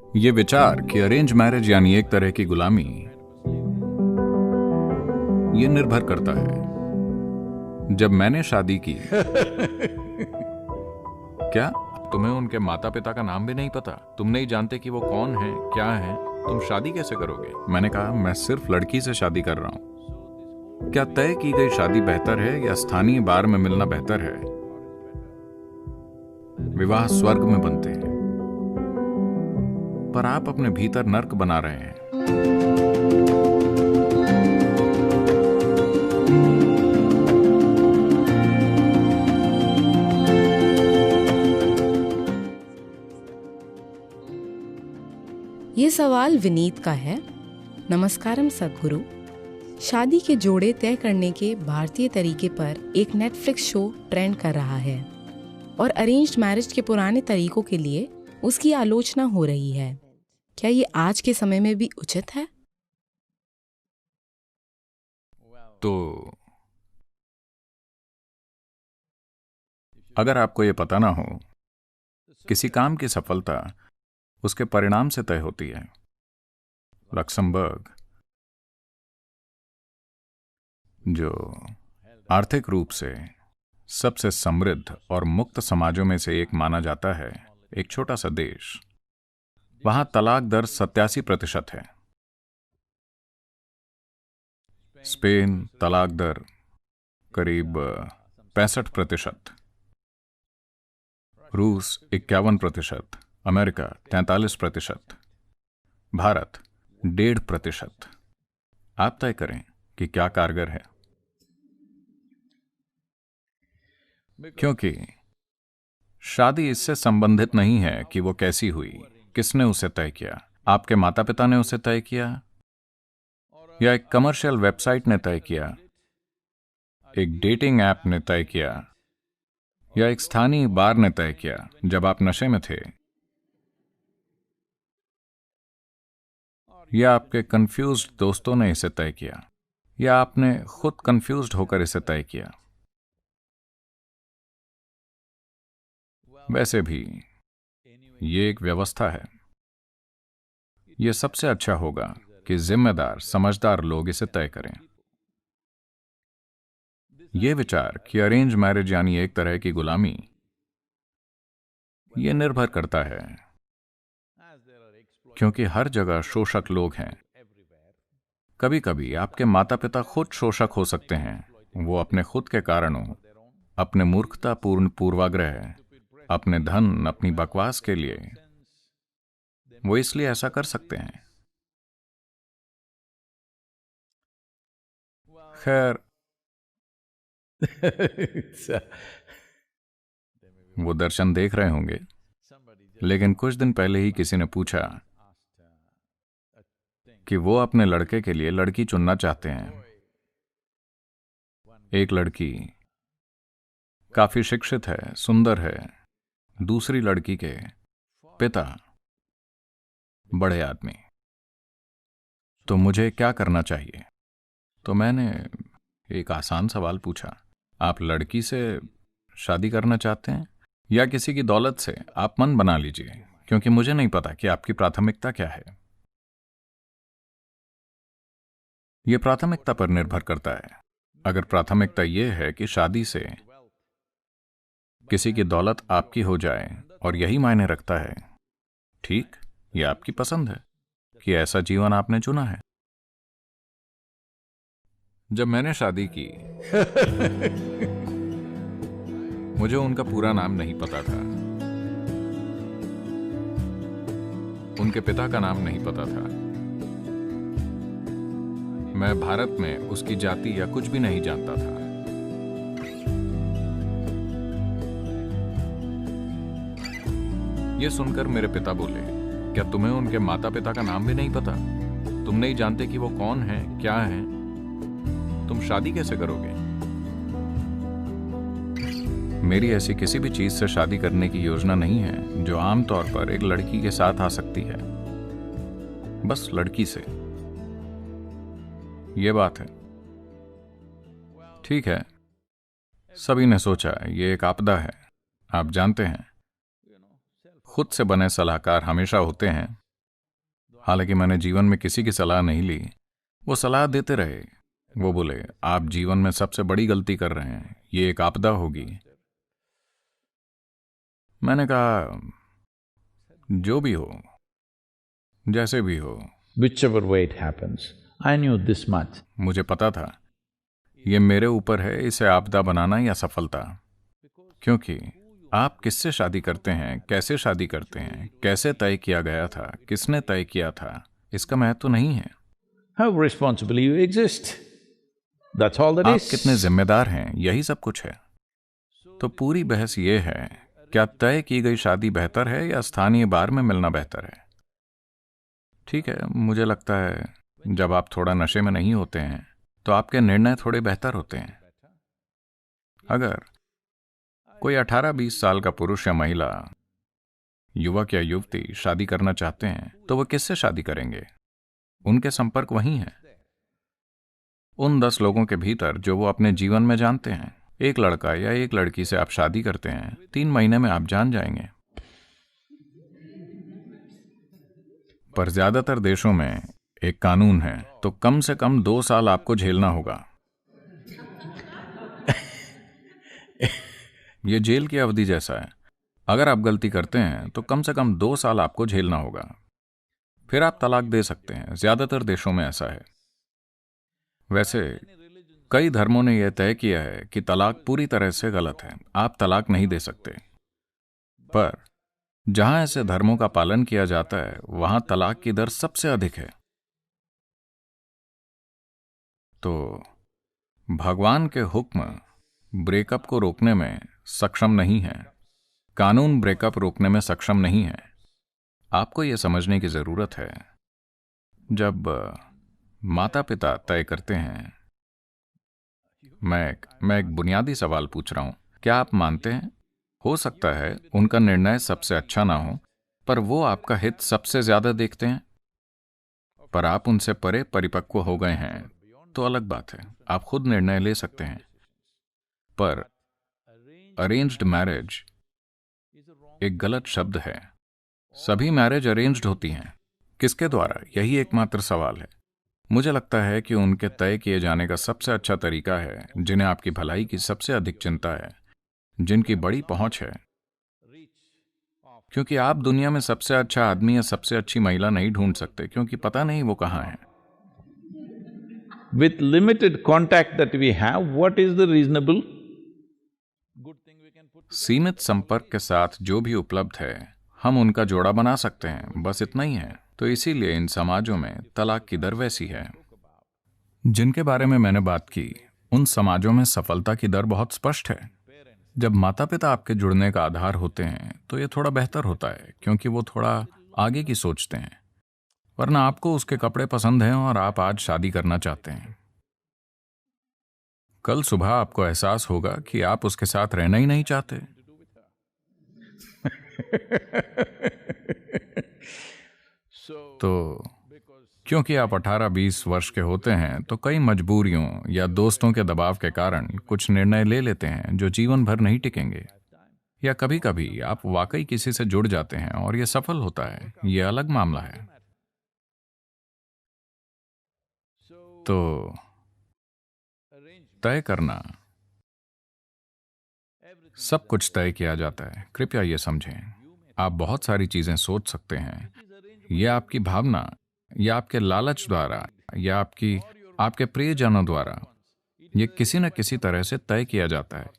ये विचार कि अरेंज मैरिज यानी एक तरह की गुलामी, ये निर्भर करता है। जब मैंने शादी की क्या तुम्हें उनके माता पिता का नाम भी नहीं पता? तुम नहीं जानते कि वो कौन है, क्या है? तुम शादी कैसे करोगे? मैंने कहा, मैं सिर्फ लड़की से शादी कर रहा हूं। क्या तय की गई शादी बेहतर है या स्थानीय बार में मिलना बेहतर है? विवाह स्वर्ग में बनते हैं, पर आप अपने भीतर नर्क बना रहे हैं। ये सवाल विनीत का है। नमस्कारम सद्गुरु। शादी के जोड़े तय करने के भारतीय तरीके पर एक नेटफ्लिक्स शो ट्रेंड कर रहा है और अरेंज्ड मैरिज के पुराने तरीकों के लिए उसकी आलोचना हो रही है। क्या ये आज के समय में भी उचित है? तो अगर आपको ये पता ना हो, किसी काम की सफलता उसके परिणाम से तय होती है। लक्समबर्ग, जो आर्थिक रूप से सबसे समृद्ध और मुक्त समाजों में से एक माना जाता है, एक छोटा सा देश, वहां तलाक दर 87% है। स्पेन तलाक दर करीब 65%, रूस 51%, अमेरिका 43%, भारत 1.5%। आप तय करें कि क्या कारगर है, क्योंकि शादी इससे संबंधित नहीं है कि वो कैसी हुई, किसने उसे तय किया। आपके माता पिता ने उसे तय किया या एक कमर्शियल वेबसाइट ने तय किया, एक डेटिंग ऐप ने तय किया या एक स्थानीय बार ने तय किया जब आप नशे में थे, या आपके कंफ्यूज्ड दोस्तों ने इसे तय किया, या आपने खुद कंफ्यूज्ड होकर इसे तय किया। वैसे भी ये एक व्यवस्था है। यह सबसे अच्छा होगा कि जिम्मेदार समझदार लोग इसे तय करें। यह विचार कि अरेंज मैरिज यानी एक तरह की गुलामी, यह निर्भर करता है, क्योंकि हर जगह शोषक लोग हैं। कभी कभी आपके माता पिता खुद शोषक हो सकते हैं। वो अपने खुद के कारणों, अपने मूर्खतापूर्ण पूर्वाग्रह, अपने धन, अपनी बकवास के लिए, वो इसलिए ऐसा कर सकते हैं। खैर, वो दर्शन देख रहे होंगे, लेकिन कुछ दिन पहले ही किसी ने पूछा कि वो अपने लड़के के लिए लड़की चुनना चाहते हैं। एक लड़की काफी शिक्षित है, सुंदर है, दूसरी लड़की के पिता बड़े आदमी। तो मुझे क्या करना चाहिए? तो मैंने एक आसान सवाल पूछा, आप लड़की से शादी करना चाहते हैं या किसी की दौलत से? आप मन बना लीजिए, क्योंकि मुझे नहीं पता कि आपकी प्राथमिकता क्या है। यह प्राथमिकता पर निर्भर करता है। अगर प्राथमिकता यह है कि शादी से किसी की दौलत आपकी हो जाए और यही मायने रखता है, ठीक, यह आपकी पसंद है कि ऐसा जीवन आपने चुना है। जब मैंने शादी की मुझे उनका पूरा नाम नहीं पता था, उनके पिता का नाम नहीं पता था। मैं भारत में उसकी जाति या कुछ भी नहीं जानता था। यह सुनकर मेरे पिता बोले, क्या तुम्हें उनके माता पिता का नाम भी नहीं पता? तुम नहीं जानते कि वो कौन है, क्या है? तुम शादी कैसे करोगे? मेरी ऐसी किसी भी चीज से शादी करने की योजना नहीं है जो आमतौर पर एक लड़की के साथ आ सकती है। बस लड़की से। यह बात है। ठीक है, सभी ने सोचा यह एक आपदा है। आप जानते हैं, खुद से बने सलाहकार हमेशा होते हैं हालांकि मैंने जीवन में किसी की सलाह नहीं ली। वो सलाह देते रहे। वो बोले, आप जीवन में सबसे बड़ी गलती कर रहे हैं, ये एक आपदा होगी। मैंने कहा, जो भी हो, जैसे भी हो, Whichever way it happens, I knew this much. मुझे पता था ये मेरे ऊपर है इसे आपदा बनाना या सफलता। क्योंकि आप किससे शादी करते हैं, कैसे शादी करते हैं, कैसे तय किया गया था, किसने तय किया था, इसका महत्व नहीं है। How responsibly you exist. That's all that आप is. कितने जिम्मेदार हैं, यही सब कुछ है। तो पूरी बहस ये है, क्या तय की गई शादी बेहतर है या स्थानीय बार में मिलना बेहतर है? ठीक है, मुझे लगता है जब आप थोड़ा नशे में नहीं होते हैं तो आपके निर्णय थोड़े बेहतर होते हैं। अगर कोई 18-20 साल का पुरुष या महिला, युवक या युवती शादी करना चाहते हैं तो वो किससे शादी करेंगे? उनके संपर्क वही हैं, उन 10 लोगों के भीतर जो वो अपने जीवन में जानते हैं। एक लड़का या एक लड़की से आप शादी करते हैं, 3 महीने में आप जान जाएंगे। पर ज्यादातर देशों में एक कानून है, तो कम से कम 2 साल आपको झेलना होगा। ये जेल की अवधि जैसा है। अगर आप गलती करते हैं तो कम से कम 2 साल आपको झेलना होगा, फिर आप तलाक दे सकते हैं। ज्यादातर देशों में ऐसा है। वैसे कई धर्मों ने यह तय किया है कि तलाक पूरी तरह से गलत है, आप तलाक नहीं दे सकते। पर जहां ऐसे धर्मों का पालन किया जाता है वहां तलाक की दर सबसे अधिक है। तो भगवान के हुक्म ब्रेकअप को रोकने में सक्षम नहीं है, कानून ब्रेकअप रोकने में सक्षम नहीं है। आपको यह समझने की जरूरत है, जब माता पिता तय करते हैं। मैं एक बुनियादी सवाल पूछ रहा हूं, क्या आप मानते हैं हो सकता है उनका निर्णय सबसे अच्छा ना हो, पर वो आपका हित सबसे ज्यादा देखते हैं? पर आप उनसे परे परिपक्व हो गए हैं तो अलग बात है, आप खुद निर्णय ले सकते हैं। पर अरेंज्ड मैरिज एक गलत शब्द है। सभी मैरिज अरेंज्ड होती हैं, किसके द्वारा? यही एकमात्र सवाल है। मुझे लगता है कि उनके तय किए जाने का सबसे अच्छा तरीका है जिन्हें आपकी भलाई की सबसे अधिक चिंता है, जिनकी बड़ी पहुंच है। क्योंकि आप दुनिया में सबसे अच्छा आदमी या सबसे अच्छी महिला नहीं ढूंढ सकते, क्योंकि पता नहीं वो कहां है। With limited contact that we have, what is the reasonable? सीमित संपर्क के साथ जो भी उपलब्ध है हम उनका जोड़ा बना सकते हैं, बस इतना ही है। तो इसीलिए इन समाजों में तलाक की दर वैसी है। जिनके बारे में मैंने बात की, उन समाजों में सफलता की दर बहुत स्पष्ट है। जब माता पिता आपके जुड़ने का आधार होते हैं तो ये थोड़ा बेहतर होता है, क्योंकि वो थोड़ा आगे की सोचते हैं। वरना आपको उसके कपड़े पसंद हैं और आप आज शादी करना चाहते हैं, कल सुबह आपको एहसास होगा कि आप उसके साथ रहना ही नहीं चाहते। तो क्योंकि आप 18-20 वर्ष के होते हैं तो कई मजबूरियों या दोस्तों के दबाव के कारण कुछ निर्णय ले लेते हैं जो जीवन भर नहीं टिकेंगे। या कभी कभी आप वाकई किसी से जुड़ जाते हैं और यह सफल होता है, यह अलग मामला है। तो तय करना, सब कुछ तय किया जाता है। कृपया ये समझें, आप बहुत सारी चीजें सोच सकते हैं, यह आपकी भावना या आपके लालच द्वारा या आपके प्रियजनों द्वारा यह किसी न किसी तरह से तय किया जाता है।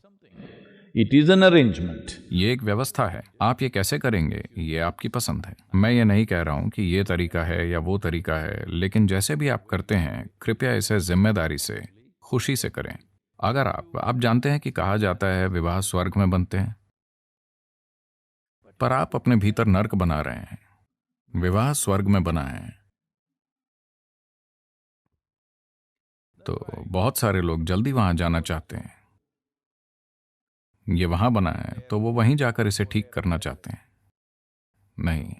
It is an arrangement. ये एक व्यवस्था है। आप ये कैसे करेंगे, ये आपकी पसंद है। मैं ये नहीं कह रहा हूं कि ये तरीका है या वो तरीका है, लेकिन जैसे भी आप करते हैं कृपया इसे जिम्मेदारी से, खुशी से करें। अगर आप जानते हैं कि कहा जाता है विवाह स्वर्ग में बनते हैं, पर आप अपने भीतर नर्क बना रहे हैं। विवाह स्वर्ग में बना है। तो बहुत सारे लोग जल्दी वहां जाना चाहते हैं। ये वहां बना है तो वो वहीं जाकर इसे ठीक करना चाहते हैं। नहीं,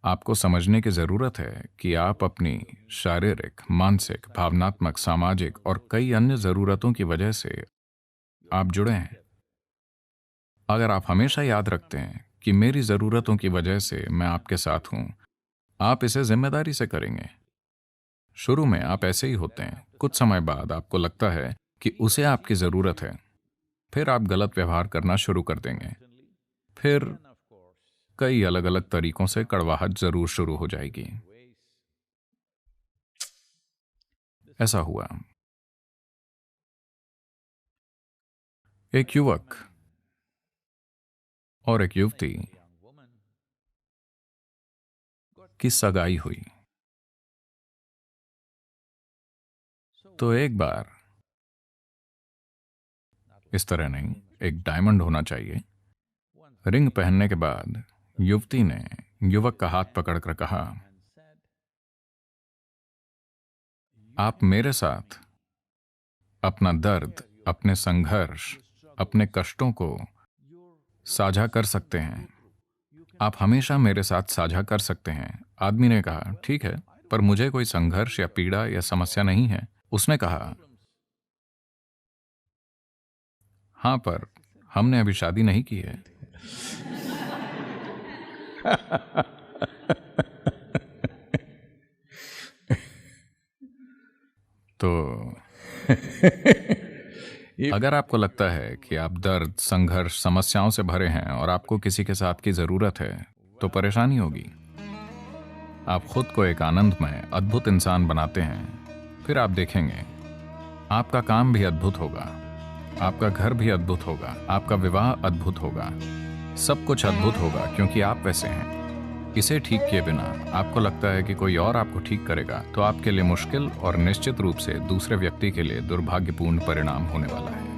आपको समझने की जरूरत है कि आप अपनी शारीरिक, मानसिक, भावनात्मक, सामाजिक और कई अन्य जरूरतों की वजह से आप जुड़े हैं। अगर आप हमेशा याद रखते हैं कि मेरी जरूरतों की वजह से मैं आपके साथ हूं, आप इसे जिम्मेदारी से करेंगे। शुरू में आप ऐसे ही होते हैं, कुछ समय बाद आपको लगता है कि उसे आपकी जरूरत है, फिर आप गलत व्यवहार करना शुरू कर देंगे, फिर कई अलग अलग तरीकों से कड़वाहट जरूर शुरू हो जाएगी। ऐसा हुआ। एक युवक और एक युवती की सगाई हुई। तो एक बार, इस तरह नहीं, एक डायमंड होना चाहिए। रिंग पहनने के बाद युवती ने युवक का हाथ पकड़कर कहा, आप मेरे साथ अपना दर्द, अपने संघर्ष, अपने कष्टों को साझा कर सकते हैं। आप हमेशा मेरे साथ साझा कर सकते हैं। आदमी ने कहा, ठीक है, पर मुझे कोई संघर्ष या पीड़ा या समस्या नहीं है। उसने कहा, हाँ, पर हमने अभी शादी नहीं की है। तो अगर आपको लगता है कि आप दर्द, संघर्ष, समस्याओं से भरे हैं और आपको किसी के साथ की जरूरत है, तो परेशानी होगी। आप खुद को एक आनंदमय, अद्भुत इंसान बनाते हैं, फिर आप देखेंगे आपका काम भी अद्भुत होगा, आपका घर भी अद्भुत होगा, आपका विवाह अद्भुत होगा, सब कुछ अद्भुत होगा, क्योंकि आप वैसे हैं। इसे ठीक किए बिना आपको लगता है कि कोई और आपको ठीक करेगा, तो आपके लिए मुश्किल और निश्चित रूप से दूसरे व्यक्ति के लिए दुर्भाग्यपूर्ण परिणाम होने वाला है।